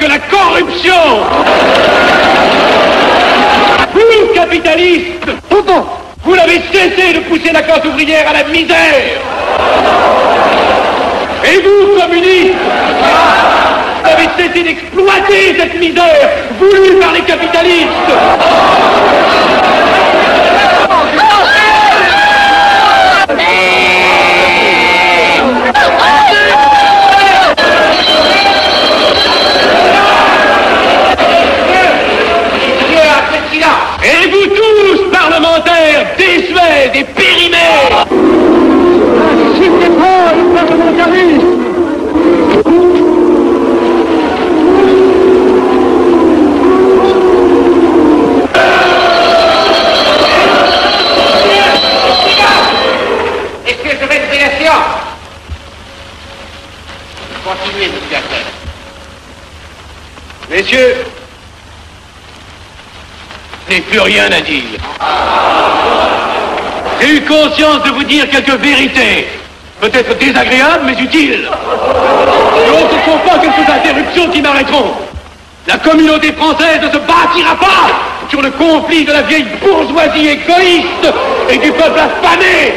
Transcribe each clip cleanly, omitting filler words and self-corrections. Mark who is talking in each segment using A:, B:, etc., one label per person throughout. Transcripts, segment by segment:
A: que la corruption. Vous, capitalistes, vous n'avez cessé de pousser la classe ouvrière à la misère. Et vous, communistes, vous avez cessé d'exploiter cette misère voulue par les capitalistes. Et vous tous, parlementaires, désuets et périmés, n'incitez pas le parlementarisme. Est-ce que je vais lever la séance? Continuez, monsieur Acteur. Messieurs, je n'ai plus rien à dire. J'ai eu conscience de vous dire quelques vérités, peut-être désagréables, mais utiles. Donc, ce ne sont pas quelques interruptions qui m'arrêteront. La communauté française ne se bâtira pas sur le conflit de la vieille bourgeoisie égoïste et du peuple affamé.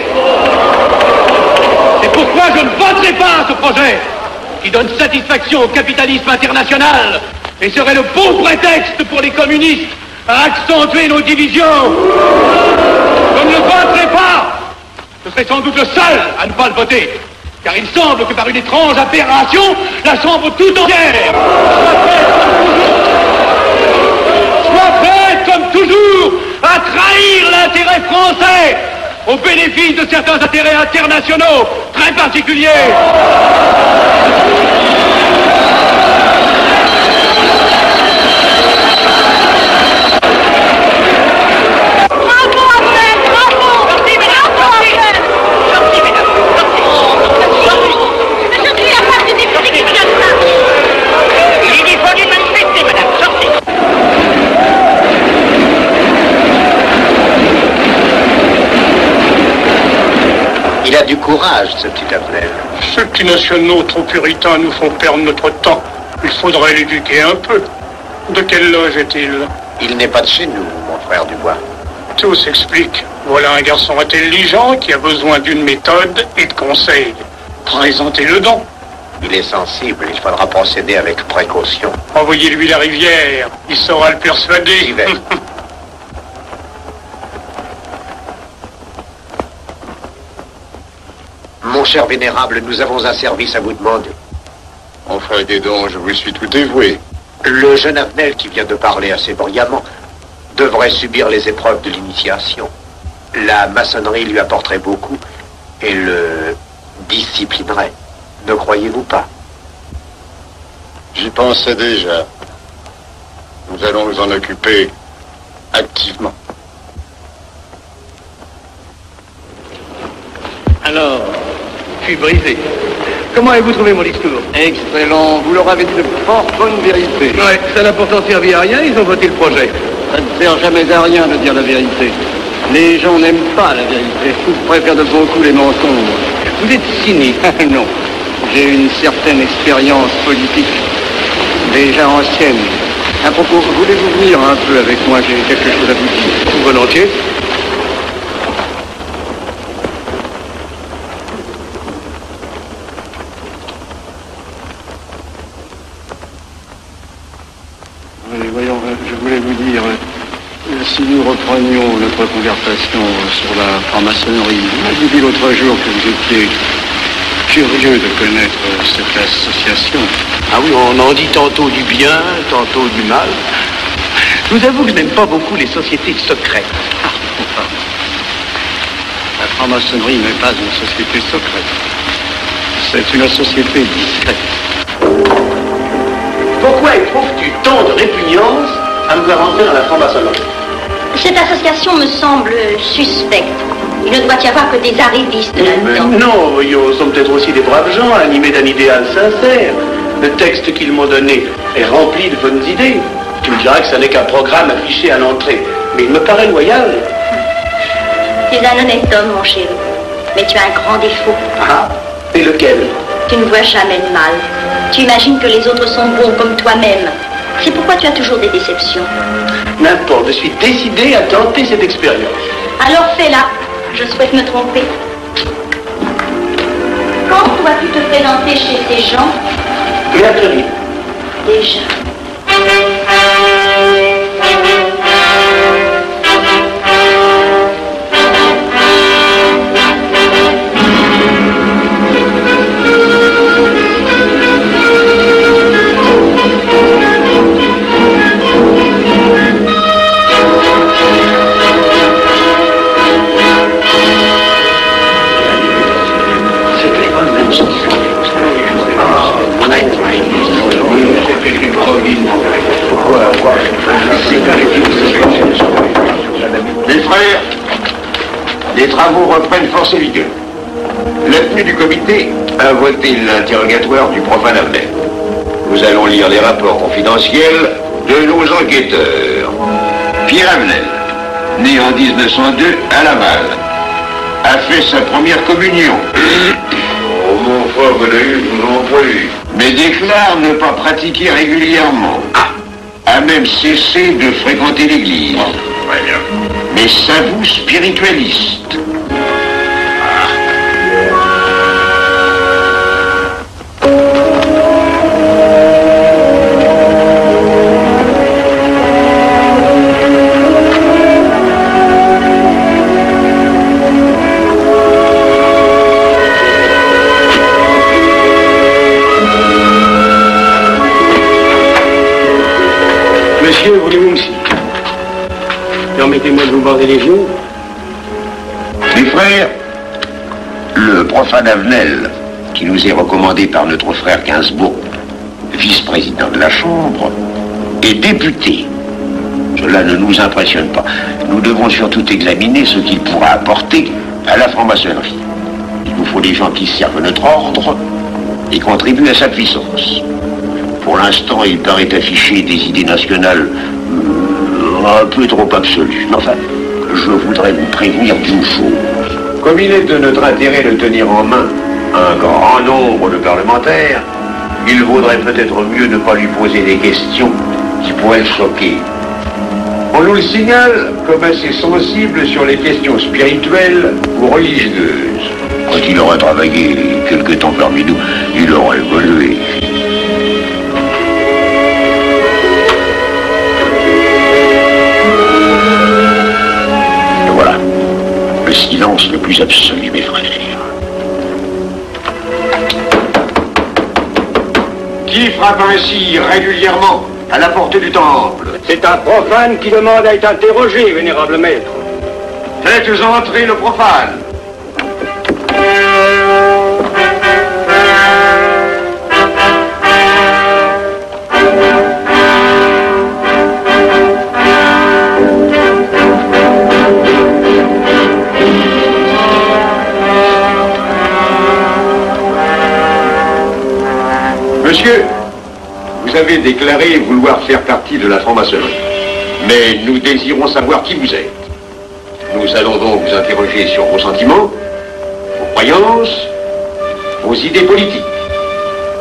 A: C'est pourquoi je ne voterai pas ce projet qui donne satisfaction au capitalisme international et serait le bon prétexte pour les communistes à accentuer nos divisions. Je ne le voterai pas. Je serai sans doute le seul à ne pas le voter, car il semble que par une étrange aberration, la Chambre tout entière soit prête, comme toujours, à trahir l'intérêt français au bénéfice de certains intérêts internationaux très particuliers.
B: Il a du courage, ce petit Abnel.
C: Ceux qui nationaux trop puritains nous font perdre notre temps. Il faudrait l'éduquer un peu. De quelle loge est-il?
B: Il n'est pas de chez nous, mon frère Dubois.
C: Tout s'explique. Voilà un garçon intelligent qui a besoin d'une méthode et de conseils. Présentez-le donc.
B: Il est sensible, il faudra procéder avec précaution.
C: Envoyez-lui la rivière, il saura le persuader.
B: J'y vais. Mon cher vénérable, nous avons un service à vous demander.
D: Enfin, aidez donc, je vous suis tout dévoué.
B: Le jeune Abnel qui vient de parler assez brillamment devrait subir les épreuves de l'initiation. La maçonnerie lui apporterait beaucoup et le disciplinerait. Ne croyez-vous pas?
D: J'y pensais déjà. Nous allons nous en occuper activement.
A: Alors, je suis brisé. Comment avez-vous trouvé mon discours?
E: Excellent, vous leur avez dit de fort bonnes vérités.
A: Ouais, ça n'a pourtant servi à rien, ils ont voté le projet.
E: Ça ne sert jamais à rien de dire la vérité. Les gens n'aiment pas la vérité, ils préfèrent de beaucoup les mensonges.
A: Vous êtes cynique.
E: Non, j'ai une certaine expérience politique, déjà ancienne. À propos, voulez-vous venir un peu avec moi? J'ai quelque chose à vous dire.
A: Volontiers.
E: Voyons, je voulais vous dire, si nous reprenions notre conversation sur la franc-maçonnerie, vous m'avez dit l'autre jour que vous étiez curieux de connaître cette association.
A: Ah oui, on en dit tantôt du bien, tantôt du mal. Je vous avoue que je n'aime pas beaucoup les sociétés secrètes.
E: La franc-maçonnerie n'est pas une société secrète. C'est une société discrète.
A: Pourquoi éprouves-tu tant de répugnance à me faire entrer dans la franc-maçonnerie?
F: Cette association me semble suspecte. Il ne doit y avoir que des arrivistes là-dedans.
A: Non, voyons, sont peut-être aussi des braves gens animés d'un idéal sincère. Le texte qu'ils m'ont donné est rempli de bonnes idées. Tu me diras que ce n'est qu'un programme affiché à l'entrée, mais il me paraît loyal.
F: Tu es un honnête homme, mon chéri. Mais tu as un grand défaut.
A: Ah, et lequel?
F: Tu ne vois jamais le mal. Tu imagines que les autres sont bons comme toi-même. C'est pourquoi tu as toujours des déceptions.
A: N'importe, je suis décidé à tenter cette expérience.
F: Alors fais-la. Je souhaite me tromper. Quand dois-tu te présenter chez ces gens?
A: Mercredi.
F: Déjà.
D: Les frères, les travaux reprennent force et vigueur. La tenue du comité a voté l'interrogatoire du profane Avnel. Nous allons lire les rapports confidentiels de nos enquêteurs. Pierre Avnel, né en 1902 à Laval, a fait sa première communion. Oh mon frère, je vous en prie. Mais déclare ne pas pratiquer régulièrement. A même cessé de fréquenter l'église. Très bien. Mais s'avoue spiritualiste.
A: Monsieur, voulez-vous me citer? Permettez-moi de vous border les genoux.
D: Mes frères, le profane Avnel, qui nous est recommandé par notre frère Gainsbourg, vice-président de la Chambre, est député. Cela ne nous impressionne pas. Nous devons surtout examiner ce qu'il pourra apporter à la franc-maçonnerie. Il nous faut des gens qui servent notre ordre et contribuent à sa puissance. Pour l'instant, il paraît afficher des idées nationales un peu trop absolues. Enfin, je voudrais vous prévenir d'une chose. Comme il est de notre intérêt de tenir en main un grand nombre de parlementaires, il vaudrait peut-être mieux ne pas lui poser des questions qui pourraient le choquer. On nous le signale comme assez sensible sur les questions spirituelles ou religieuses. Quand il aura travaillé quelque temps parmi nous, il aura évolué. Voilà, le silence le plus absolu, mes frères. Qui frappe ainsi régulièrement à la porte du temple?
A: C'est un profane qui demande à être interrogé, vénérable maître.
D: Faites entrer le profane. Monsieur, vous avez déclaré vouloir faire partie de la franc-maçonnerie. Mais nous désirons savoir qui vous êtes. Nous allons donc vous interroger sur vos sentiments, vos croyances, vos idées politiques.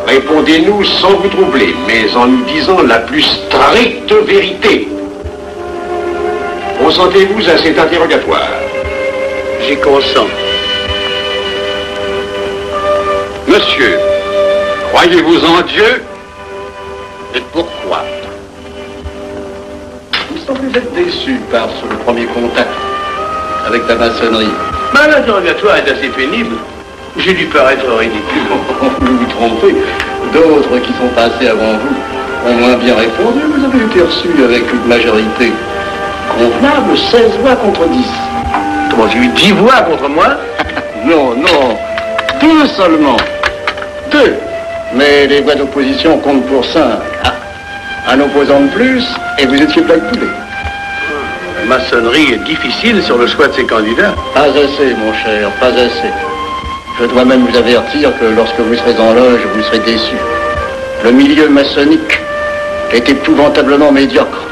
D: Répondez-nous sans vous troubler, mais en nous disant la plus stricte vérité. Consentez-vous à cet interrogatoire?
A: J'y consens.
D: Monsieur, croyez-vous en Dieu? Et pourquoi?
E: Vous semblez être déçu par ce premier contact avec la maçonnerie.
A: Ben, l'interrogatoire est assez pénible. J'ai dû paraître ridicule.
E: Vous vous trompez. D'autres qui sont passés avant vous ont moins bien répondu. Vous avez été reçu avec une majorité convenable, 16 voix contre 10.
A: Comment, j'ai eu 10 voix contre moi?
E: Non, non, 2 seulement. 2. Mais les voix d'opposition comptent pour 5. Un opposant de plus, et vous étiez blackpoolé.
A: La maçonnerie est difficile sur le choix de ses candidats.
E: Pas assez, mon cher, pas assez. Je dois même vous avertir que lorsque vous serez en loge, vous serez déçu. Le milieu maçonnique est épouvantablement médiocre.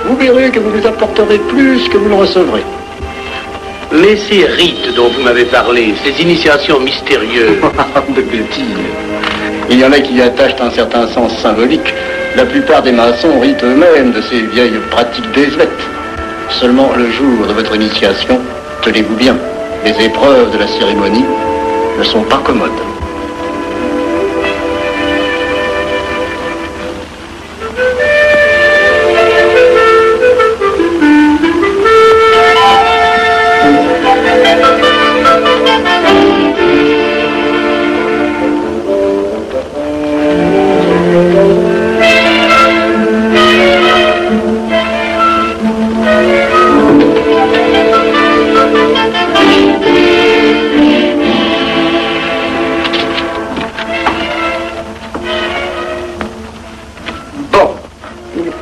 E: Vous verrez que vous nous apporterez plus que vous le recevrez.
A: Mais ces rites dont vous m'avez parlé, ces initiations mystérieuses...
E: De bêtises. Il y en a qui y attachent un certain sens symbolique. La plupart des maçons rient eux-mêmes de ces vieilles pratiques désuètes. Seulement, le jour de votre initiation, tenez-vous bien, les épreuves de la cérémonie ne sont pas commodes.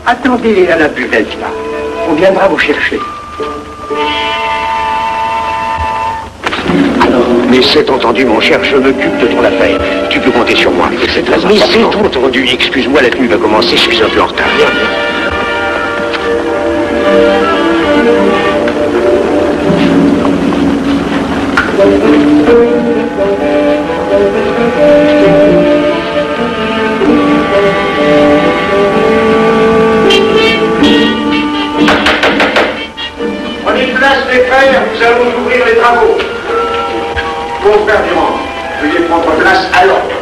B: Attendez à la buvette, là. On viendra vous chercher. Mais c'est entendu, mon cher, je m'occupe de ton affaire. Tu peux compter sur moi. C'est très important. Mais c'est entendu. Excuse-moi, la tenue va commencer, je suis un peu en retard. Viens.
D: Mes frères, nous allons ouvrir les travaux. Mon frère Durand, veuillez prendre place à l'ordre.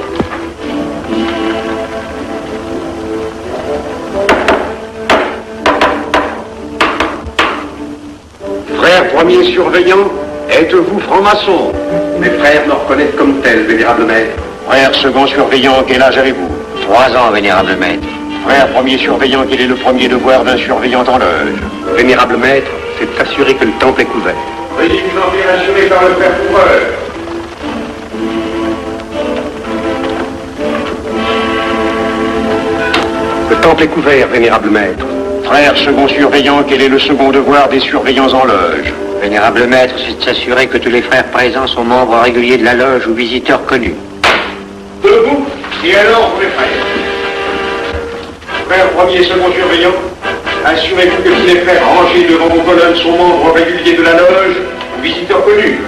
D: Frère premier surveillant, êtes-vous franc-maçon? Mes frères me reconnaissent comme tel, vénérable maître. Frère second surveillant, quel âge avez-vous?
B: 3 ans, vénérable maître.
D: Frère premier surveillant, quel est le premier devoir d'un surveillant en loge?
B: Vénérable maître, c'est assurer que le temple est couvert.
D: Veuillez vous en faire assurer par le frère couvreur.
B: Le temple est couvert, vénérable maître.
D: Frère second surveillant, quel est le second devoir des surveillants en loge?
B: Vénérable maître, c'est de s'assurer que tous les frères présents sont membres réguliers de la loge ou visiteurs connus.
D: Debout, et alors, mes frères. Frère premier et second surveillant, assurez-vous que tous les frères rangés devant vos colonnes sont membres réguliers de la loge ou visiteurs connus.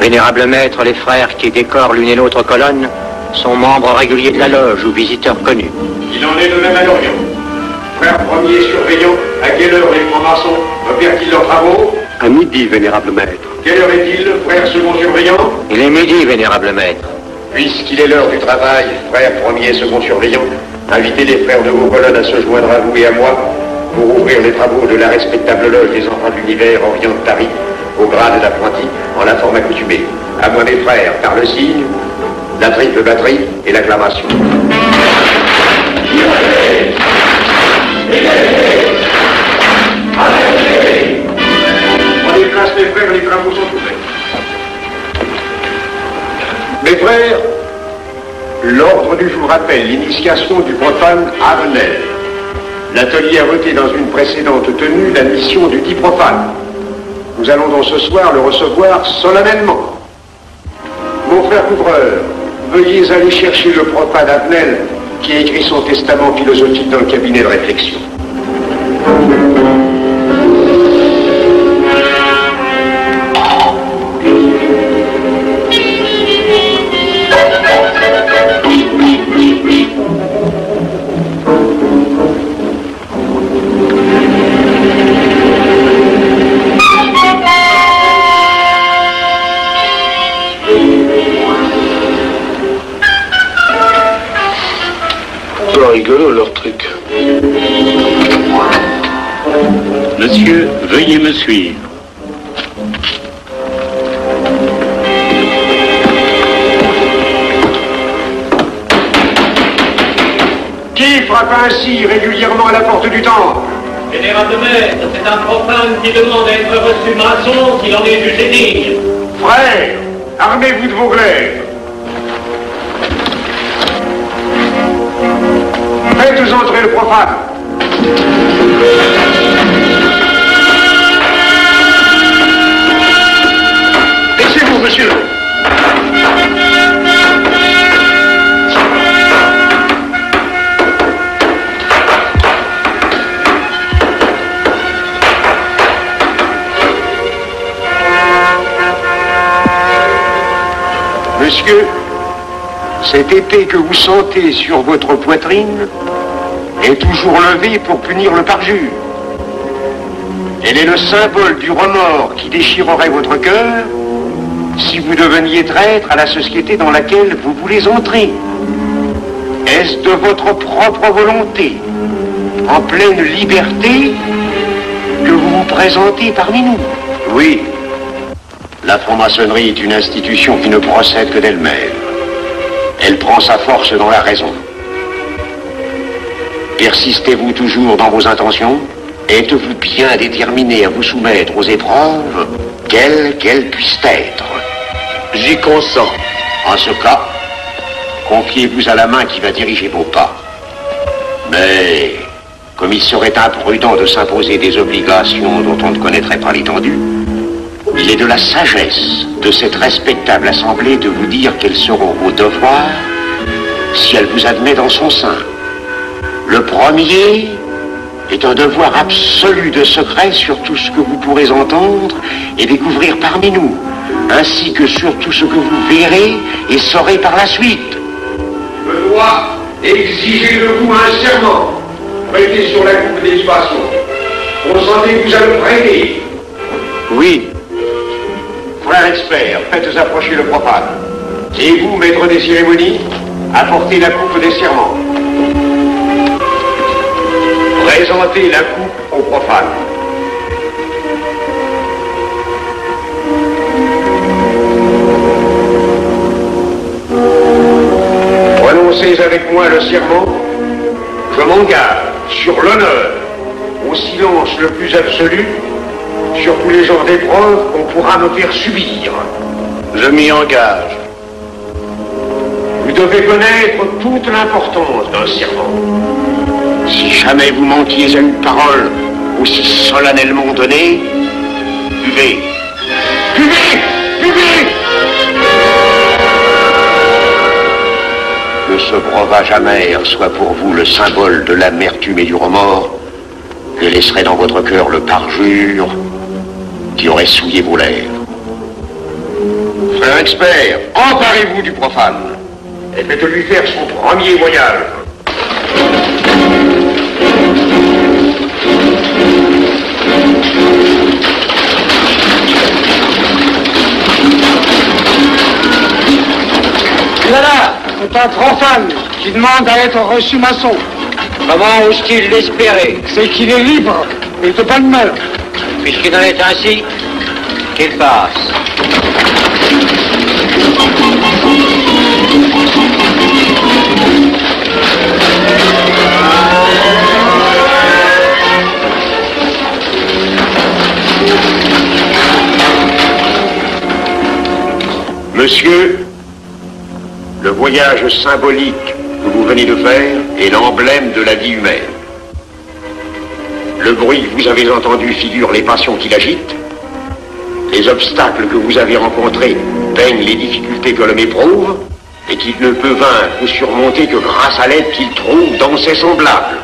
B: Vénérable maître, les frères qui décorent l'une et l'autre colonne sont membres réguliers de la loge ou visiteurs connus.
D: Il en est de même à l'Orient. Frère premier surveillant, à quelle heure les francs-maçons opèrent-ils leurs travaux?
B: À midi, vénérable maître.
D: Quelle heure est-il, frère second surveillant?
B: Il est midi, vénérable maître.
D: Puisqu'il est l'heure du travail, frère premier et second surveillant, invitez les frères de vos colonnes à se joindre à vous et à moi pour ouvrir les travaux de la respectable loge des enfants de l'univers Orient de Paris, au grade d'apprenti, en la forme accoutumée. À moi mes frères, par le signe, la triple batterie et l'acclamation. Prenez place mes frères, les travaux sont ouverts. Mes frères, l'ordre du jour appelle l'initiation du profane Avenel. L'atelier a voté dans une précédente tenue la mission du dit profane. Nous allons donc ce soir le recevoir solennellement. Mon frère couvreur, veuillez aller chercher le profane Avenel qui a écrit son testament philosophique dans le cabinet de réflexion.
C: Rigolo leur truc. Monsieur, veuillez me suivre.
D: Qui frappe ainsi régulièrement à la porte du temple?
A: Vénérable maître, c'est un profane qui demande à être reçu maçon s'il en est jugé digne.
D: Frères, armez-vous de vos glaives. Faites entrer le profane.
C: Laissez-vous, monsieur.
D: Monsieur, cette épée que vous sentez sur votre poitrine est toujours levée pour punir le parjure. Elle est le symbole du remords qui déchirerait votre cœur si vous deveniez traître à la société dans laquelle vous voulez entrer. Est-ce de votre propre volonté, en pleine liberté, que vous vous présentez parmi nous? Oui. La franc-maçonnerie est une institution qui ne procède que d'elle-même. Elle prend sa force dans la raison. Persistez-vous toujours dans vos intentions? Êtes-vous bien déterminé à vous soumettre aux épreuves, quelles qu'elles puissent être? J'y consens. En ce cas, confiez-vous à la main qui va diriger vos pas. Mais, comme il serait imprudent de s'imposer des obligations dont on ne connaîtrait pas l'étendue, il est de la sagesse de cette respectable assemblée de vous dire quels seront vos devoirs si elle vous admet dans son sein. Le premier est un devoir absolu de secret sur tout ce que vous pourrez entendre et découvrir parmi nous, ainsi que sur tout ce que vous verrez et saurez par la suite.
G: Je dois exiger de vous un serment prêté sur la coupe d'expansion. Consentez-vous à le prêter?
D: Oui. Frère expert, faites approcher le profane. Et vous, maître des cérémonies, apportez la coupe des serments. Présentez la coupe au profane. Prononcez avec moi le serment. Je m'engage sur l'honneur, au silence le plus absolu, sur tous les genres d'épreuves qu'on pourra me faire subir. Je m'y engage. Vous devez connaître toute l'importance d'un serment. Si jamais vous manquiez à une parole aussi solennellement donnée, buvez. Buvez! Buvez! Que ce breuvage amer soit pour vous le symbole de l'amertume et du remords que laisserait dans votre cœur le parjure qui aurait souillé vos lèvres. Frère expert, emparez-vous du profane et faites-lui faire son premier voyage.
E: Voilà, c'est un profane qui demande à être reçu maçon.
H: Comment ose-t-il l'espérer?
E: C'est qu'il est libre et de bonne mœurs.
H: Puisqu'il en est ainsi, qu'il passe.
D: Monsieur, le voyage symbolique que vous venez de faire est l'emblème de la vie humaine. Le bruit que vous avez entendu figure les passions qui l'agitent. Les obstacles que vous avez rencontrés peignent les difficultés que l'homme éprouve et qu'il ne peut vaincre ou surmonter que grâce à l'aide qu'il trouve dans ses semblables.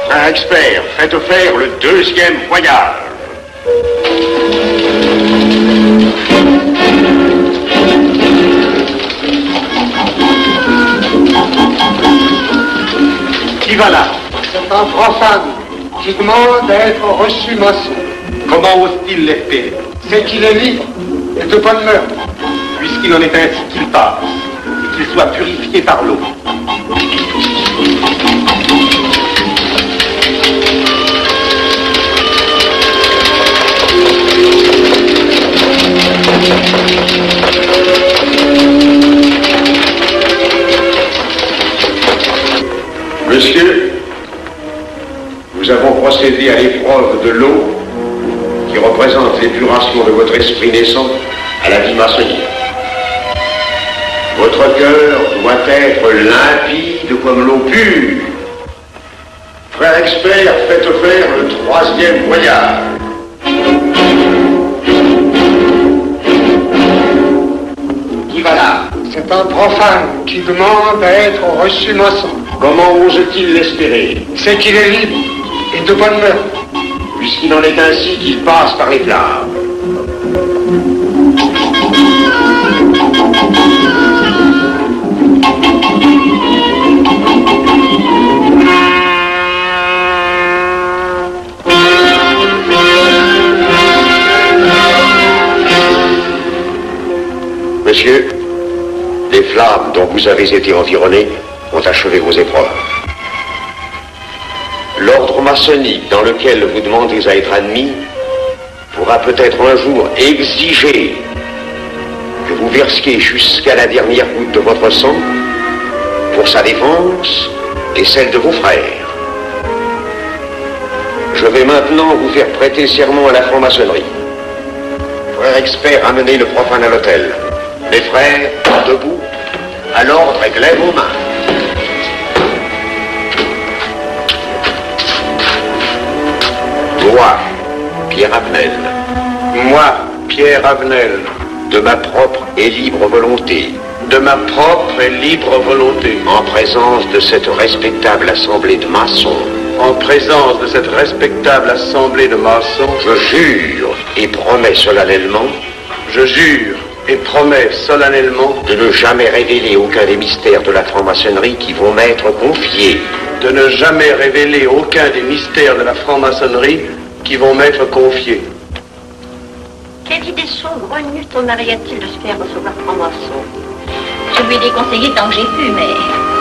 D: Frère expert, faites faire le deuxième voyage. Qui va là?
E: C'est un profane qui demande à être reçu maçon.
D: Comment ose-t-il l'espérer?
E: C'est qu'il est libre et de bonne mœurs.
D: Puisqu'il en est ainsi qu'il passe, et qu'il soit purifié par l'eau. Monsieur, nous avons procédé à l'épreuve de l'eau qui représente l'épuration de votre esprit naissant à la vie maçonnique. Votre cœur doit être limpide comme l'eau pure. Frère expert, faites faire le troisième voyage. Qui va là?
E: C'est un profane qui demande à être reçu maçon.
D: Comment ose-t-il l'espérer?
E: C'est qu'il est libre et de bonne mœurs.
D: Puisqu'il en est ainsi qu'il passe par les flammes. flammes dont vous avez été environnés ont achevé vos épreuves. L'ordre maçonnique dans lequel vous demandez à être admis pourra peut-être un jour exiger que vous versiez jusqu'à la dernière goutte de votre sang pour sa défense et celle de vos frères. Je vais maintenant vous faire prêter serment à la franc-maçonnerie. Frères experts, amenez le profane à l'autel. Les frères, debout, à l'ordre et lèvez vos mains. Moi, Pierre Avenel.
B: Moi, Pierre Avenel,
D: De ma propre et libre volonté.
B: de ma propre et libre volonté,
D: En présence de cette respectable assemblée de maçons.
B: en présence de cette respectable assemblée de maçons,
D: Je jure et promets solennellement
B: je jure et promets solennellement
D: de ne jamais révéler aucun des mystères de la franc-maçonnerie qui vont m'être confiés.
B: de ne jamais révéler aucun des mystères de la franc-maçonnerie qui vont m'être confiés.
F: Quelle idée saugrenue ton mari a-t-il de se faire recevoir franc-maçon? Je lui ai déconseillé tant que j'ai pu, mais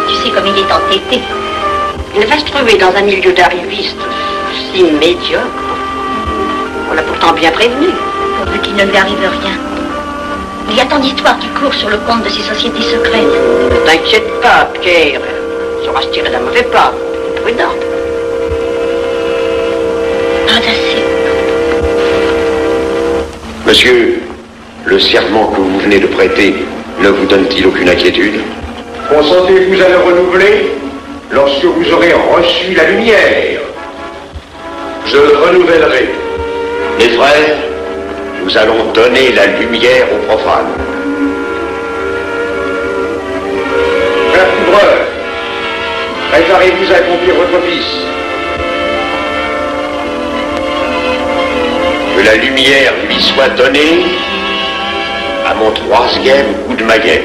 F: tu sais comme il est entêté. Il va se trouver dans un milieu d'arrivistes si médiocre. On l'a pourtant bien prévenu. Pourvu qu'il ne lui arrive rien. Il y a tant d'histoires qui courent sur le compte de ces sociétés secrètes. Ne t'inquiète pas, Pierre. Il saura se tirer d'un mauvais pas. Prudent. Pas assez.
D: Monsieur, le serment que vous venez de prêter ne vous donne-t-il aucune inquiétude?
G: Consentez-vous à le renouveler lorsque vous aurez reçu la lumière?
B: Je le renouvellerai.
D: Les frères, nous allons donner la lumière aux profanes.
G: Frère couvreur, préparez-vous à accomplir votre office.
D: Que la lumière lui soit donnée à mon troisième coup de maguet.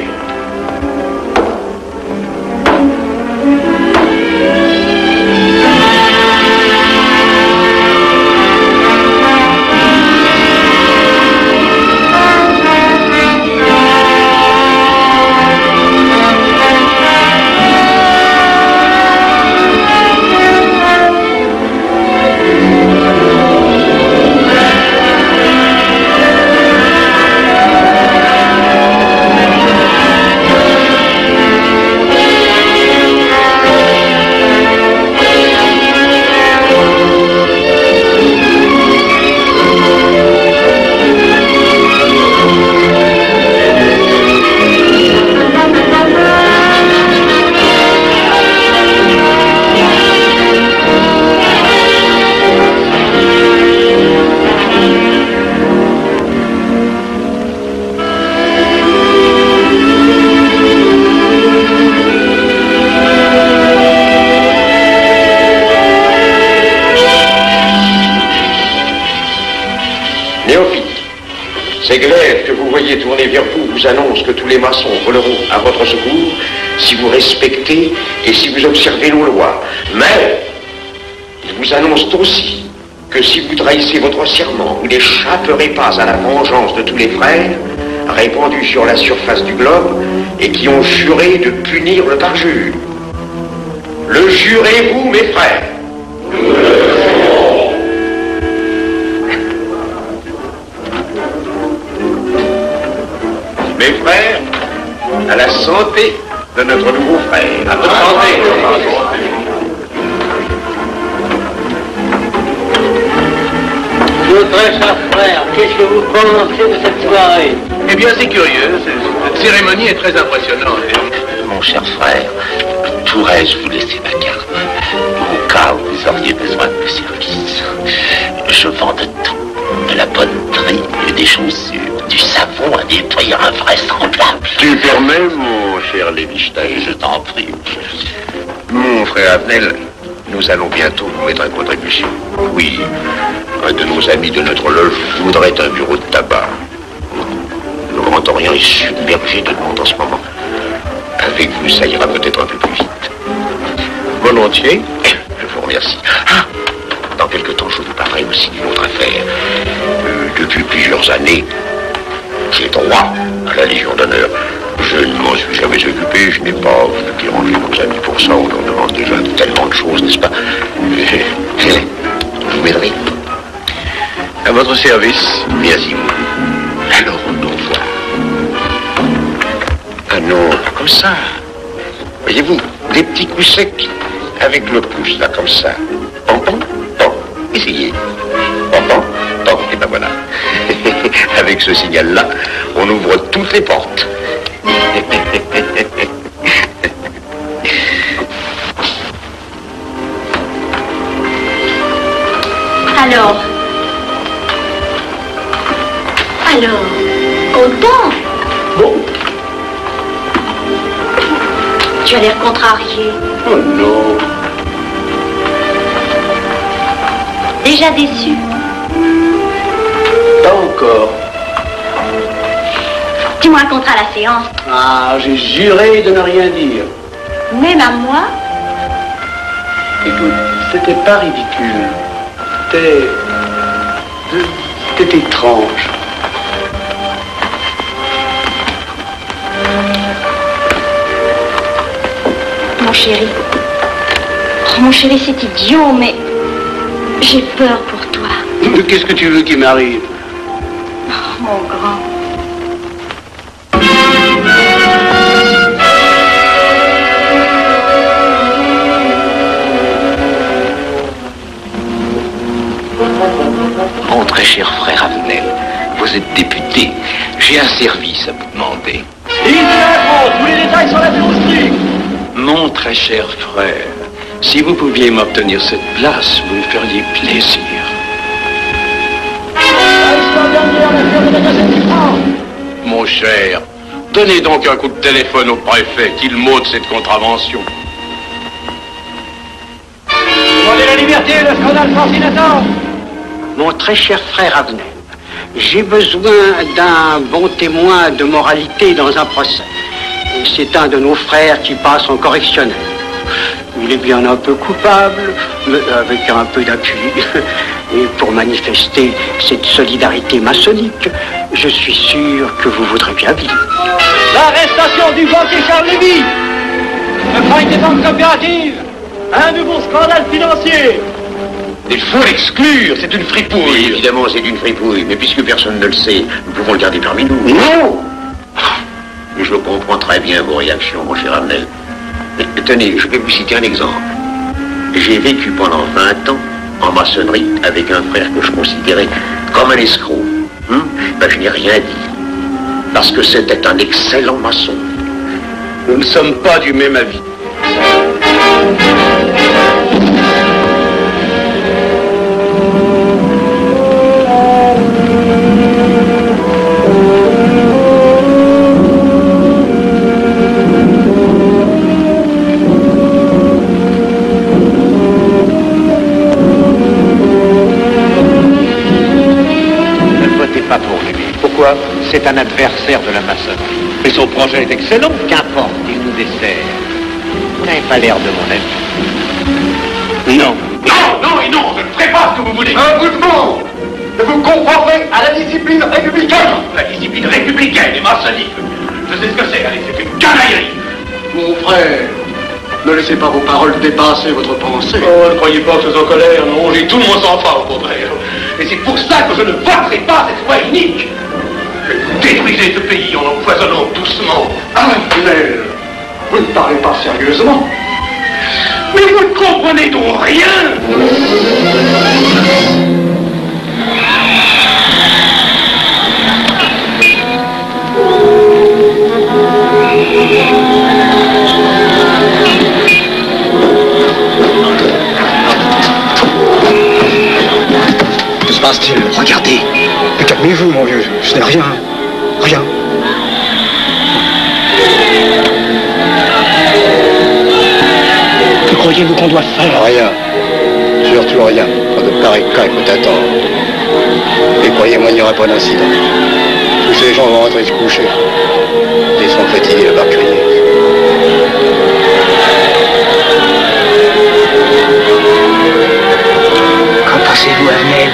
D: Ces glaives que vous voyez tourner vers vous vous annoncent que tous les maçons voleront à votre secours si vous respectez et si vous observez nos lois. Mais ils vous annoncent aussi que si vous trahissez votre serment, vous n'échapperez pas à la vengeance de tous les frères répandus sur la surface du globe et qui ont juré de punir le parjure. Le jurez-vous, mes frères? Mes frères, à la santé de notre nouveau frère. À votre santé.
H: Mon très cher frère, qu'est-ce que vous pensez de cette soirée?
A: Eh bien, c'est curieux. Cette cérémonie est très impressionnante.
I: Mon cher frère, pourrais-je vous laisser ma carte au cas où vous auriez besoin de mes services? Je vends de tout, de la bonneterie, des chaussures, du savon à nettoyer invraisemblable.
D: Tu permets, mon cher Lévi-Stein?
I: Je t'en prie.
D: Mon frère Avenel, nous allons bientôt vous mettre à contribution. Oui, un de nos amis de notre loge voudrait un bureau de tabac. Le Grand Orient est submergé de monde en ce moment. Avec vous, ça ira peut-être un peu plus vite. Volontiers. Je vous remercie. Ah, dans quelque temps, je vous parlerai aussi d'une autre affaire. Depuis plusieurs années, j'ai droit à la Légion d'honneur. Je ne m'en suis jamais occupé, je n'ai pas dérangé nos amis pour ça, on leur demande déjà tellement de choses, n'est-ce pas? Vous m'aiderez? À votre service. Merci. Alors on nous voit. Ah non, comme ça. Voyez-vous, des petits coups secs avec le pouce, là, comme ça. Pom, pom, pom. Essayez. Pom, pom, pom. Et ben voilà. Avec ce signal-là, on ouvre toutes les portes.
F: Alors, content?
D: Bon.
F: Tu as l'air contrarié.
D: Oh non.
F: Déjà déçu?
E: Pas encore.
F: Tu me raconteras la séance.
E: Ah, j'ai juré de ne rien dire.
F: Même à moi?
E: Écoute, c'était pas ridicule. C'était étrange.
F: Mon chéri, c'est idiot, mais j'ai peur pour toi.
E: Mais qu'est-ce que tu veux qu'il m'arrive?
F: Oh, mon grand.
D: Mon très cher frère Avenel, vous êtes député. J'ai un service à vous demander.
A: Tous les détails sur la filousterie.
J: Mon très cher frère, si vous pouviez m'obtenir cette place, vous me feriez plaisir. Mon cher, donnez donc un coup de téléphone au préfet, qu'il m'ôte cette contravention.
A: Demandez la liberté, le scandale fascinateur.
E: Mon très cher frère Avenel, j'ai besoin d'un bon témoin de moralité dans un procès. C'est un de nos frères qui passe en correctionnel. Il est bien un peu coupable, mais avec un peu d'appui. Et pour manifester cette solidarité maçonnique, je suis sûr que vous voudrez bien vivre.
A: L'arrestation du banquier Charles Lévy. Le faille des banques coopératives. Un nouveau scandale financier.
D: Il faut l'exclure, c'est une fripouille. Oui, évidemment, c'est une fripouille, mais puisque personne ne le sait, nous pouvons le garder parmi nous. Non! Je comprends très bien vos réactions, mon cher Avenel. Mais tenez, je vais vous citer un exemple. J'ai vécu pendant 20 ans en maçonnerie avec un frère que je considérais comme un escroc. Ben, je n'ai rien dit, parce que c'était un excellent maçon.
J: Nous ne sommes pas du même avis.
B: Pas pour lui. Pourquoi? C'est un adversaire de la maçonnerie.
A: Mais son projet est excellent.
B: Qu'importe, il nous dessert. Vous n'avez pas l'air de mon ami.
A: Non. Non, non et non, je ne ferai pas ce que vous voulez.
G: Un bout de mot de vous conformer à la discipline républicaine.
A: La discipline républicaine et maçonnique. Je sais ce que c'est, allez, c'est une canaillerie.
E: Mon frère, ne laissez pas vos paroles dépasser votre pensée.
A: Oh, ne croyez pas que je suis en colère, non, j'ai tout mon sang-froid au contraire. Et c'est pour ça que je ne voterai pas cette loi unique. Vous détruisez ce pays en l'empoisonnant doucement.
E: Ah, mais vous ne parlez pas sérieusement.
A: Mais vous ne comprenez donc rien.
E: Que se passe-t-il? Regardez. Mais calmez-vous, mon vieux. Ce n'est rien. Rien. Que croyez-vous qu'on doit faire? Rien. Surtout rien. Pas de pareil cas, il faut attendre. Et croyez-moi, il n'y aura pas d'incident. Tous ces gens vont rentrer se coucher. Ils sont fatigués, le barquerier. Qu'en pensez-vous, Avenel?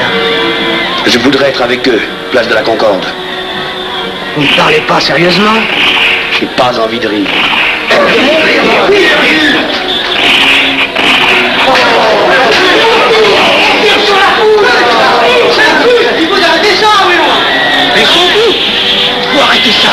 E: Je voudrais être avec eux, place de la Concorde. Vous ne parlez pas sérieusement?
B: J'ai pas envie de rire.
K: Il faut arrêter ça, oui.
B: Mais faut arrêter ça.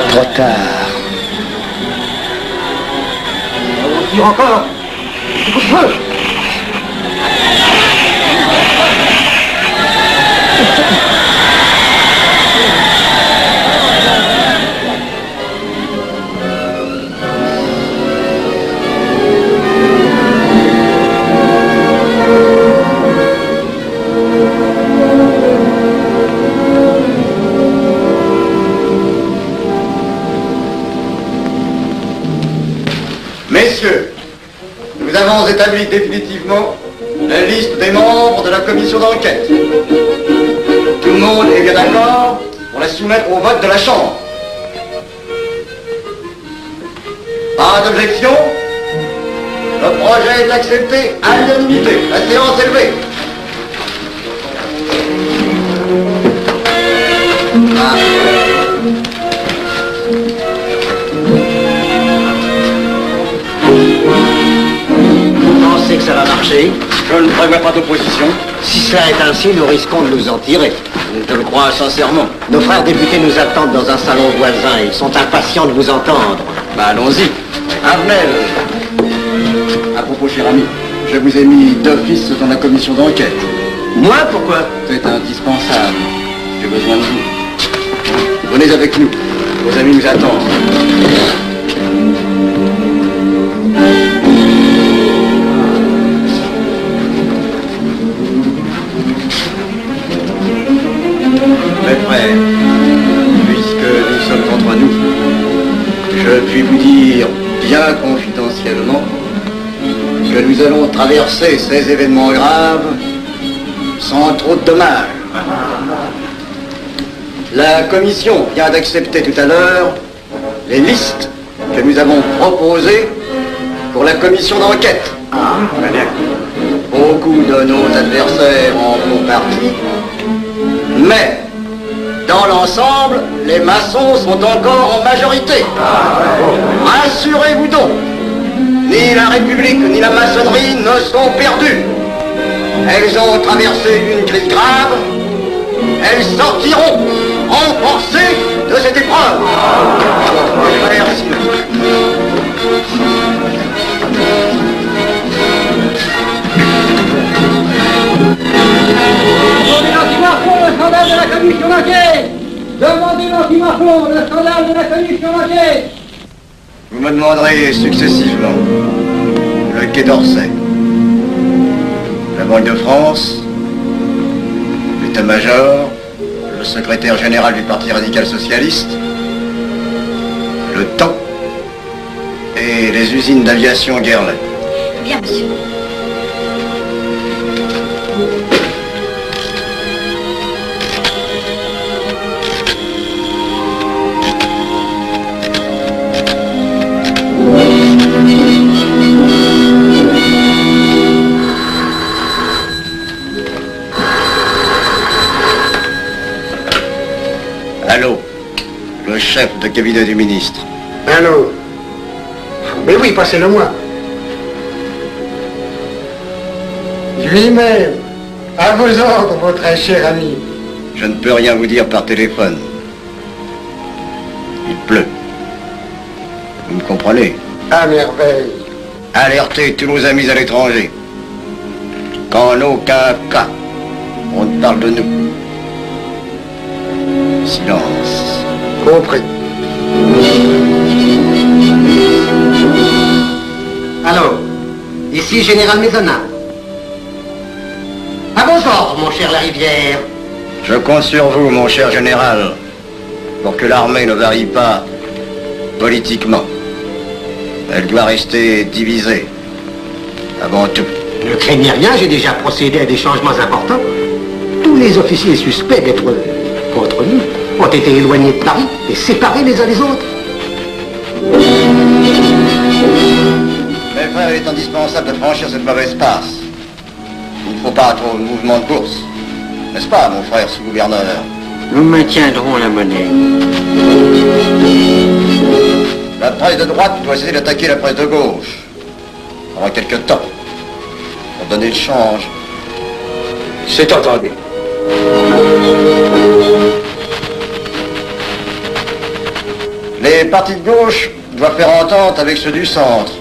L: Trop tard.
K: On tire encore. Coup de feu.
E: Messieurs, nous avons établi définitivement la liste des membres de la commission d'enquête. Tout le monde est bien d'accord pour la soumettre au vote de la Chambre. Pas d'objection? Le projet est accepté à l'unanimité. La séance est levée.
L: Vous pensez que ça va marcher?
E: Je ne prévois pas d'opposition.
L: Si cela est ainsi, nous risquons de nous en tirer.
E: Je le crois sincèrement.
L: Nos frères députés nous attendent dans un salon voisin. Ils sont impatients de vous entendre.
E: Bah allons-y. Avenel. À propos, cher ami, je vous ai mis d'office dans la commission d'enquête.
L: Moi, pourquoi?
E: C'est indispensable. J'ai besoin de vous. Venez avec nous. Vos amis nous attendent. Mes frères, puisque nous sommes entre nous, je puis vous dire bien confidentiellement que nous allons traverser ces événements graves sans trop de dommages. La commission vient d'accepter tout à l'heure les listes que nous avons proposées pour la commission d'enquête. Beaucoup de nos adversaires en font partie, mais dans l'ensemble, les maçons sont encore en majorité. Rassurez-vous donc, ni la République ni la maçonnerie ne sont perdues. Elles ont traversé une crise grave. Elles sortiront renforcées de cette épreuve. Merci.
K: Demandez l'anti-Marfon, le scandale de la commission d'enquête. Demandez l'anti-Marfon, le scandale de la commission d'enquête.
E: Vous me demanderez successivement le Quai d'Orsay, la Banque de France, l'état-major, le secrétaire général du Parti radical socialiste, le temps et les usines d'aviation Guerlain.
F: Bien, monsieur.
E: Allô, le chef de cabinet du ministre.
L: Allô? Mais oui, passez-le moi. Lui-même, à vos ordres, votre très cher ami.
E: Je ne peux rien vous dire par téléphone. Il pleut. Vous me comprenez?
L: À merveille.
E: Alertez tous nos amis à l'étranger. Qu'en aucun cas, on ne parle de nous. Silence.
L: Compris. Allô, ici Général Maisonnat. À vos ordres, mon cher Larivière.
E: Je compte sur vous, mon cher général, pour que l'armée ne varie pas politiquement. Elle doit rester divisée, avant tout.
L: Ne craignez rien, j'ai déjà procédé à des changements importants. Tous les officiers suspects d'être contre nous ont été éloignés de Paris et séparés les uns des autres.
M: Mes frères, il est indispensable de franchir cette mauvaise passe. Il ne faut pas trop de mouvement de course. N'est-ce pas, mon frère sous-gouverneur?
L: Nous maintiendrons la monnaie.
M: La presse de droite doit essayer d'attaquer la presse de gauche. Pendant quelque temps. Pour donner le change.
J: C'est entendu.
M: Les partis de gauche doivent faire entente avec ceux du centre.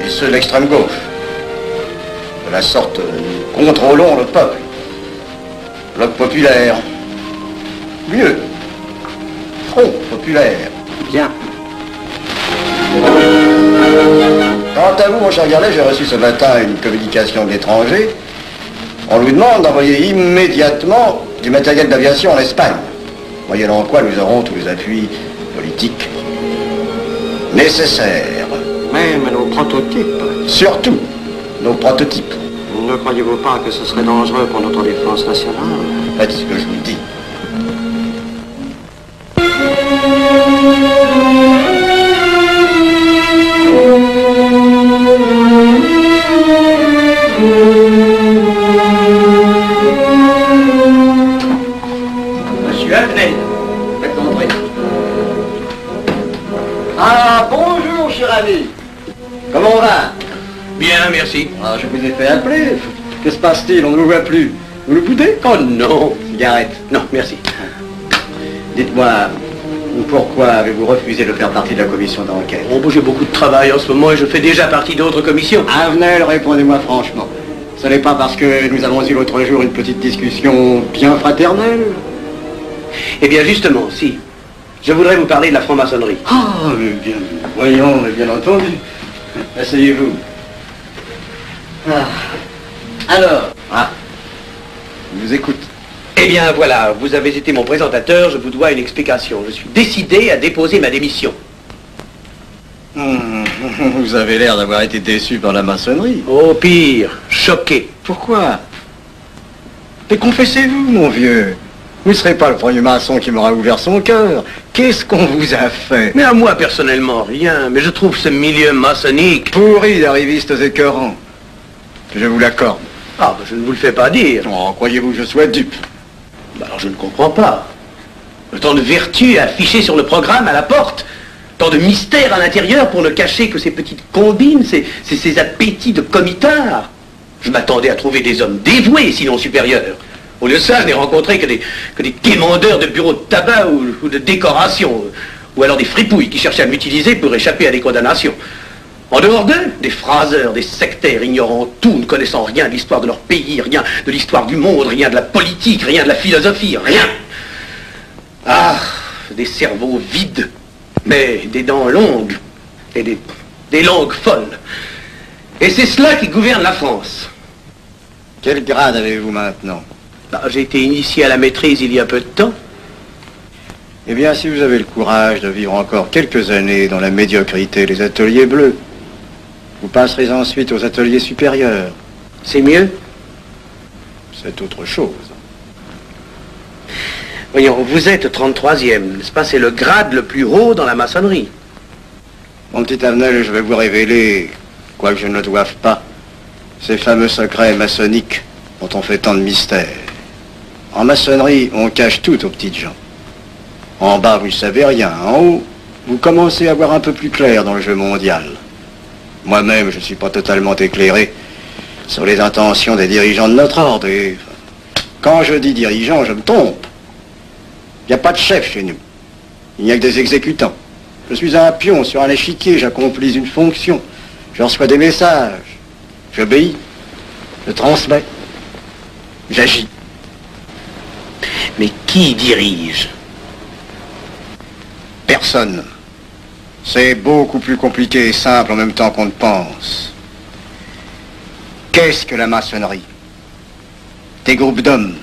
M: Et ceux de l'extrême gauche. De la sorte, nous contrôlons le peuple. Bloc populaire. Mieux. Front populaire.
L: Bien.
M: Quant à vous, mon cher Garlet, j'ai reçu ce matin une communication de l'étranger. On nous demande d'envoyer immédiatement du matériel d'aviation en Espagne. Moyennant quoi nous aurons tous les appuis politiques nécessaires.
L: Même nos prototypes.
M: Surtout nos prototypes.
L: Ne croyez-vous pas que ce serait dangereux pour notre défense nationale?
M: Faites ce que je vous dis.
N: Monsieur Avenel, faites entrer.
M: Ah, bonjour, cher ami. Comment on va?
J: Bien, merci.
M: Ah, je vous ai fait appeler. Que se passe-t-il? On ne vous voit plus. Vous le boudez?
J: Oh non.
M: Cigarette.
J: Non, merci.
M: Dites-moi, pourquoi avez-vous refusé de faire partie de la commission d'enquête?
J: Oh, j'ai beaucoup de travail en ce moment et je fais déjà partie d'autres commissions.
M: Avenel, répondez-moi franchement. Ce n'est pas parce que nous avons eu l'autre jour une petite discussion bien fraternelle?
J: Eh bien, justement, si. Je voudrais vous parler de la franc-maçonnerie.
M: Ah, mais bien, voyons, mais bien entendu. Asseyez-vous. Alors, je vous écoute.
J: Eh bien, voilà, vous avez été mon présentateur, je vous dois une explication. Je suis décidé à déposer ma démission.
M: Vous avez l'air d'avoir été déçu par la maçonnerie.
J: Oh, pire, choqué.
M: Pourquoi? Mais confessez-vous, mon vieux. Vous ne serez pas le premier maçon qui m'aura ouvert son cœur. Qu'est-ce qu'on vous a fait?
J: Mais à moi, personnellement, rien. Mais je trouve ce milieu maçonnique...
M: pourri d'arrivistes écœurants. Je vous l'accorde.
J: Ah, je ne vous le fais pas dire.
M: Oh, croyez-vous que je sois dupe?
J: Alors, je ne comprends pas. Tant de vertu affichées sur le programme à la porte. Tant de mystère à l'intérieur pour ne cacher que ces petites combines, ces appétits de comitard. Je m'attendais à trouver des hommes dévoués, sinon supérieurs. Au lieu de ça, je n'ai rencontré que des quémandeurs de bureaux de tabac ou de décoration, ou alors des fripouilles qui cherchaient à m'utiliser pour échapper à des condamnations. En dehors d'eux, des phraseurs, des sectaires ignorant tout, ne connaissant rien de l'histoire de leur pays, rien de l'histoire du monde, rien de la politique, rien de la philosophie, rien. Ah, des cerveaux vides, mais des dents longues, et des langues folles. Et c'est cela qui gouverne la France.
M: Quel grade avez-vous maintenant?
J: J'ai été initié à la maîtrise il y a peu de temps.
M: Eh bien, si vous avez le courage de vivre encore quelques années dans la médiocrité des ateliers bleus, vous passerez ensuite aux ateliers supérieurs.
J: C'est mieux?
M: C'est autre chose.
J: Voyons, vous êtes 33e, n'est-ce pas? C'est le grade le plus haut dans la maçonnerie.
M: Mon petit Avenel, je vais vous révéler, quoique je ne le doive pas, ces fameux secrets maçonniques dont on fait tant de mystères. En maçonnerie, on cache tout aux petites gens. En bas, vous ne savez rien. En haut, vous commencez à voir un peu plus clair dans le jeu mondial. Moi-même, je ne suis pas totalement éclairé sur les intentions des dirigeants de notre ordre. Et quand je dis dirigeants, je me trompe. Il n'y a pas de chef chez nous. Il n'y a que des exécutants. Je suis un pion sur un échiquier, j'accomplis une fonction. Je reçois des messages. J'obéis. Je transmets. J'agis.
J: Mais qui dirige?
M: Personne. C'est beaucoup plus compliqué et simple en même temps qu'on ne pense. Qu'est-ce que la maçonnerie? Des groupes d'hommes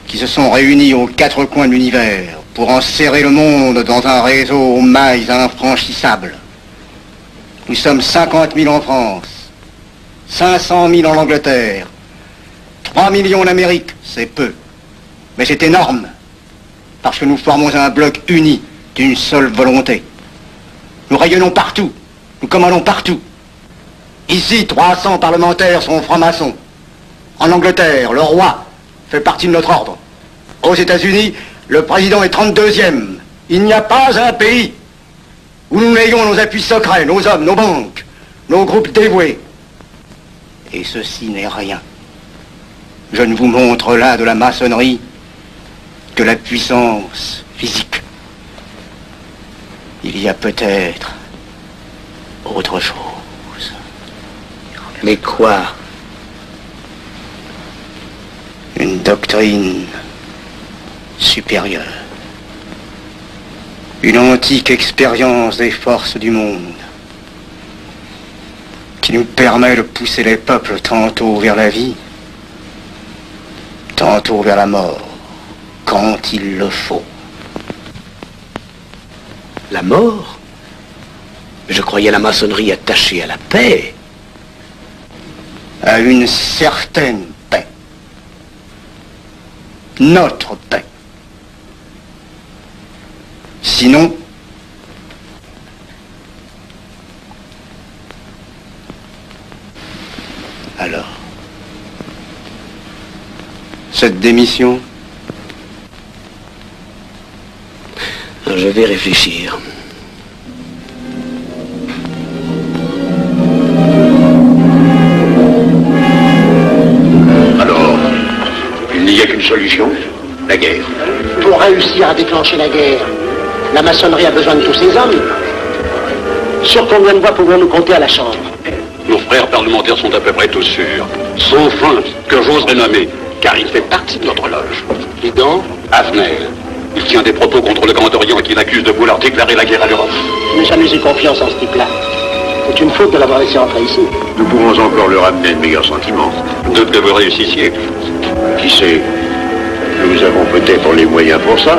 M: qui se sont réunis aux quatre coins de l'univers pour enserrer le monde dans un réseau aux mailles infranchissables. Nous sommes 50 000 en France, 500 000 en Angleterre. 3 millions en Amérique, c'est peu. Mais c'est énorme. Parce que nous formons un bloc uni, d'une seule volonté. Nous rayonnons partout. Nous commandons partout. Ici, 300 parlementaires sont francs-maçons. En Angleterre, le roi fait partie de notre ordre. Aux États-Unis, le président est 32e. Il n'y a pas un pays où nous n'ayons nos appuis secrets, nos hommes, nos banques, nos groupes dévoués. Et ceci n'est rien. Je ne vous montre là de la maçonnerie que la puissance physique. Il y a peut-être autre chose.
J: Mais quoi?
M: Une doctrine supérieure. Une antique expérience des forces du monde qui nous permet de pousser les peuples tantôt vers la vie, tantôt vers la mort, quand il le faut.
J: La mort? Je croyais la maçonnerie attachée à la paix.
M: À une certaine paix. Notre paix. Sinon, alors, cette démission,
J: je vais réfléchir.
D: Alors, il n'y a qu'une solution, la guerre.
L: Pour réussir à déclencher la guerre, la maçonnerie a besoin de tous ses hommes. Sur combien de voix pouvons-nous compter à la Chambre?
O: Nos frères parlementaires sont à peu près tous sûrs. Sauf un que j'oserais nommer, car il fait partie de notre loge.
L: Et donc?
O: Avenel. Il tient des propos contre le Grand Orient qui l'accuse de vouloir déclarer la guerre à l'Europe.
L: Je n'ai jamais eu confiance en ce type-là. C'est une faute de l'avoir laissé entrer ici.
D: Nous pouvons encore le ramener de meilleurs sentiments.
O: Doute que vous réussissiez.
D: Qui sait? Nous avons peut-être les moyens pour ça.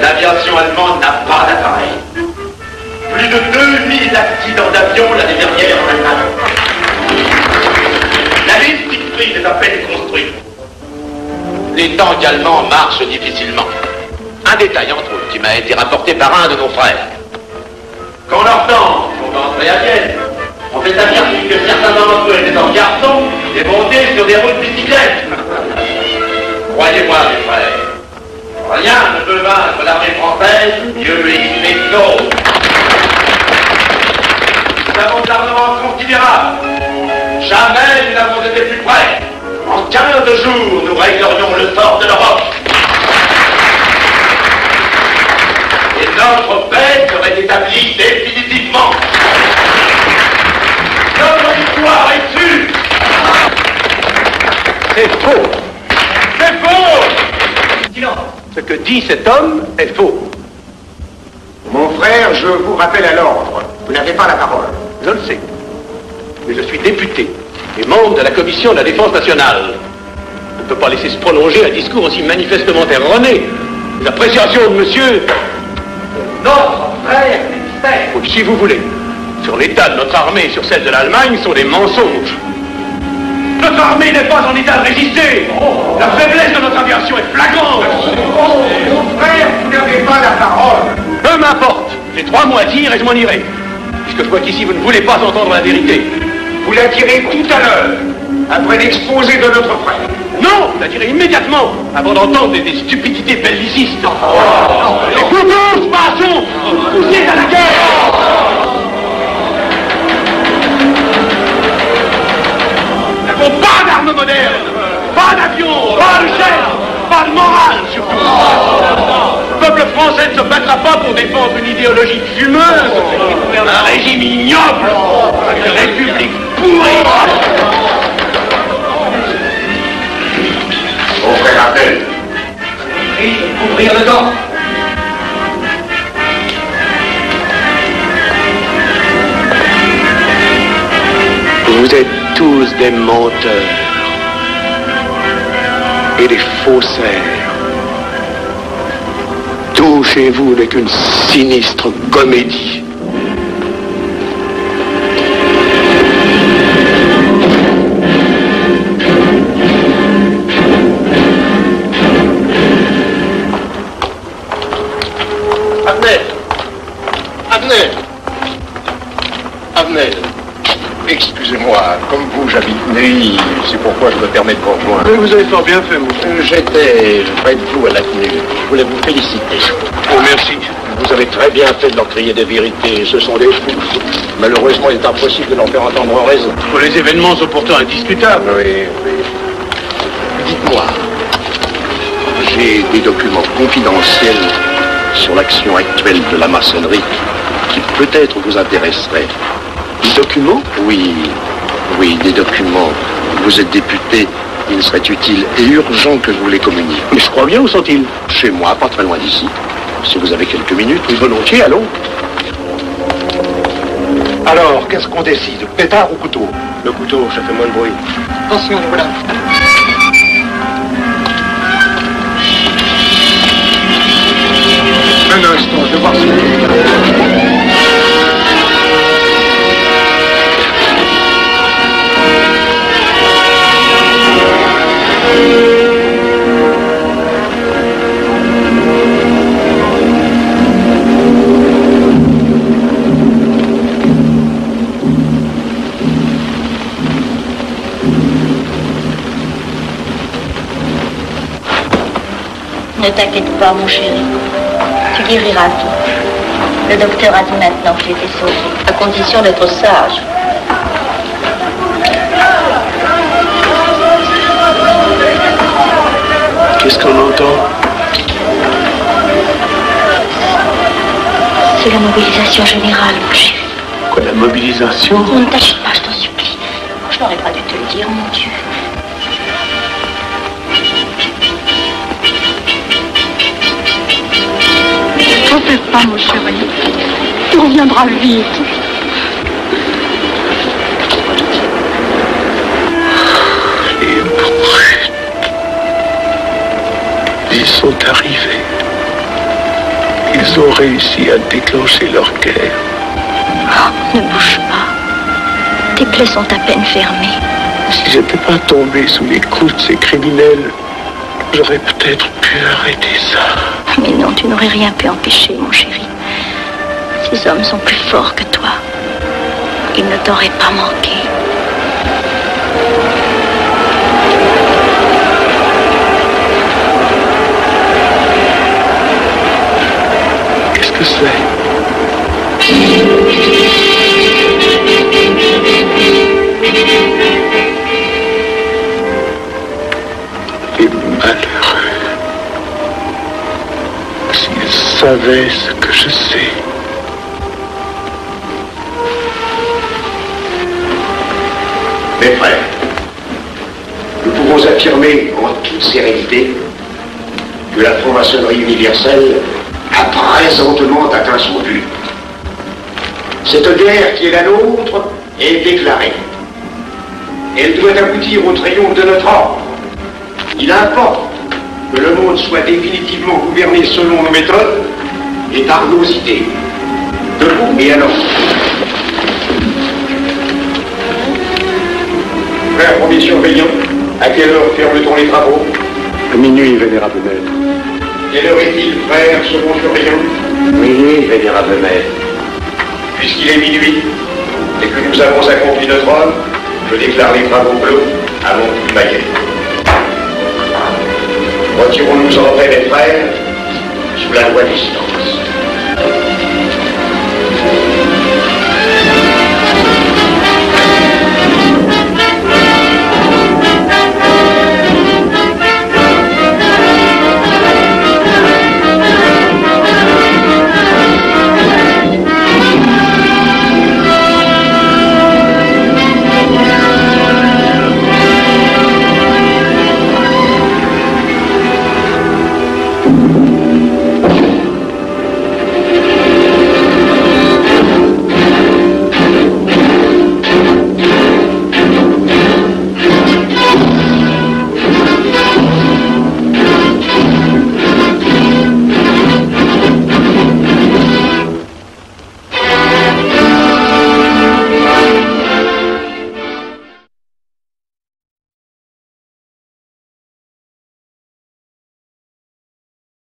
I: L'aviation allemande n'a pas d'appareil. Plus de 2000 accidents d'avion l'année dernière en Allemagne. La liste Siegfried est à peine construite. Les tanks allemands marchent difficilement. Un détail entre autres qui m'a été rapporté par un de nos frères. Quand leurs tanks sont entrés à Vienne, on fait affirmer que certains d'entre eux étaient en garçons et montés sur des routes bicyclettes. Croyez-moi, mes frères, rien ne peut vaincre l'armée française, Dieu et les nôtres. Nous avons de l'armement considérable. Jamais nous n'avons été plus près. En 15 jours, nous réglerions le sort de l'Europe. Et notre paix serait établie définitivement. Notre victoire est sûre.
A: C'est faux. C'est faux. Silence. Ce que dit cet homme est faux.
B: Mon frère, je vous rappelle à l'ordre. Vous n'avez pas la parole.
A: Je le sais. Mais je suis député et membre de la commission de la défense nationale. On ne peut pas laisser se prolonger un discours aussi manifestement erroné. Les appréciations de monsieur...
I: Notre frère mystère.
A: Ou si vous voulez, sur l'état de notre armée et sur celle de l'Allemagne sont des mensonges. Notre armée n'est pas en état de résister. La faiblesse de notre aviation est flagrante.
B: Mon frère, vous n'avez pas la parole.
A: Peu m'importe. J'ai 3 mots à dire et je m'en irai. Puisque je vois qu'ici vous ne voulez pas entendre la vérité.
B: Vous la direz tout à l'heure, après l'exposé de notre frère.
A: Non, vous la direz immédiatement, avant d'entendre des stupidités bellicistes. Les couteaux, passons, poussez à la guerre. Nous n'avons pas d'armes modernes, pas d'avions, pas de chefs, pas de morale surtout. Le peuple français ne se battra pas pour défendre une idéologie fumeuse, un régime ignoble, une république pourrie.
B: Mon frère Abdel.
I: Prie de couvrir le dos.
J: Vous êtes
B: tous des menteurs et des faussaires. Tout chez vous n'est qu'une sinistre comédie.
D: Abnel, excusez-moi, comme vous, j'habite Neuilly, c'est pourquoi je me permets de vous rejoindre.
E: Vous avez fort bien fait, mon frère.
D: J'étais près de vous à la CNU. Je voulais vous féliciter.
O: Oh, merci.
D: Vous avez très bien fait de leur crier des vérités. Ce sont des fous. Malheureusement, il est impossible de leur faire entendre raison.
O: Les événements sont pourtant indiscutables.
D: Oui. Dites-moi, j'ai des documents confidentiels sur l'action actuelle de la maçonnerie qui peut-être vous intéresseraient. Des documents? Oui, des documents. Vous êtes député, il serait utile et urgent que je vous les communique.
O: Mais je crois bien, où sont-ils?
D: Chez moi, pas très loin d'ici. Si vous avez quelques minutes, oui, volontiers, allons. Alors, qu'est-ce qu'on décide? Pétard ou couteau?
O: Le couteau, ça fait moins de bruit.
K: Attention, voilà.
D: Un instant, je vais voir si...
F: Ne t'inquiète pas, mon chéri. Tu guériras tout. Le docteur a dit maintenant que tu étais sauvé, à condition d'être sage.
O: Qu'est-ce qu'on entend?
F: C'est la mobilisation générale, mon chéri.
O: Quoi, la mobilisation?
F: Ne t'agite pas, je t'en supplie. Je n'aurais pas dû te le dire, mon Dieu.
P: Ne fais pas, mon chéri. Tu reviendras vite.
O: Les brutes. Ils sont arrivés. Ils ont réussi à déclencher leur guerre.
F: Oh, ne bouge pas. Tes plaies sont à peine fermées.
O: Si j'étais pas tombé sous les coups de ces criminels, j'aurais peut-être pu arrêter ça.
F: Mais non, tu n'aurais rien pu empêcher, mon chéri. Ces hommes sont plus forts que toi. Ils ne t'auraient pas manqué.
O: Qu'est-ce que c'est? Les malheureux. S'ils savaient ce que je sais.
D: Mes frères, nous pouvons affirmer en toute sérénité que la franc-maçonnerie universelle a présentement atteint son but. Cette guerre qui est la nôtre est déclarée. Elle doit aboutir au triomphe de notre ordre. Il importe que le monde soit définitivement gouverné selon nos méthodes et par nos idées. Debout et alors. Frère premier surveillant, à quelle heure ferme-t-on les travaux?
O: À minuit, vénérable maître.
D: Quelle heure est-il, frère second surveillant?
B: Minuit, vénérable maître.
D: Puisqu'il est minuit et que nous avons accompli notre œuvre, je déclare les travaux clos à mon coup de maillet. Retirons-nous en paix, mes frères, sous la loi du silence.